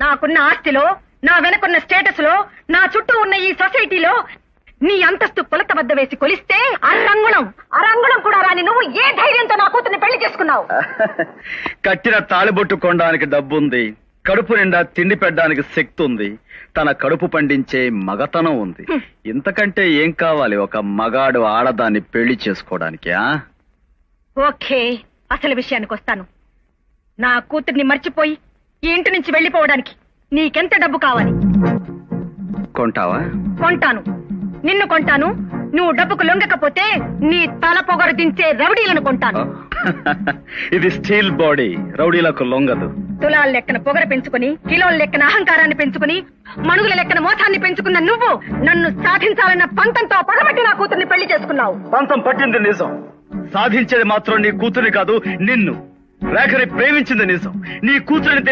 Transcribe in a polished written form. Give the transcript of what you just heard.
నాకున్న ఆస్తిలో, నా వెనకున్న స్టేటస్ లో, నా చుట్టూ ఉన్న ఈ సొసైటీలో నీ అంతస్తు కొలత వద్ద వేసి కొలిస్తే అరంగుళం కూడా రాని నువ్వు ఏ ధైర్యంతో నా కూతుర్ని పెళ్లి చేసుకున్నావు? కట్టిన తాళిబొట్టు కొనడానికి డబ్బుంది, కడుపు నిండా తిండి పెట్టడానికి శక్తి ఉంది, తన కడుపు పండించే మగతనం ఉంది. ఇంతకంటే ఏం కావాలి ఒక మగాడు ఆడదాన్ని పెళ్లి చేసుకోవడానికి? ఓకే, అసలు విషయానికి వస్తాను. నా కూతుర్ని మర్చిపోయి ఈ ఇంటి నుంచి వెళ్లిపోవడానికి నీకెంత డబ్బు కావాలి? కొంటావా? కొంటాను, నిన్ను కొంటాను. నువ్వు డబ్బుకు లొంగకపోతే నీ తల పొగరు దించే రౌడీలను కొంటాను. ఇది స్టీల్ బాడీ, రౌడీలకు లొంగదు. తులాల లెక్కన పొగర పెంచుకుని, కిలోల లెక్కన అహంకారాన్ని పెంచుకుని, మణుగుల లెక్కన మోసాన్ని పెంచుకున్న నువ్వు నన్ను సాధించాలన్న పంతంతో పగబట్టి నా కూతుర్ని పెళ్లి చేసుకున్నావు. పంతం పట్టింది నిజం, సాధించేది మాత్రం నీ కూతురిని కాదు నిన్ను. రేఖని ప్రేమించింది నిజం, నీ కూతురిని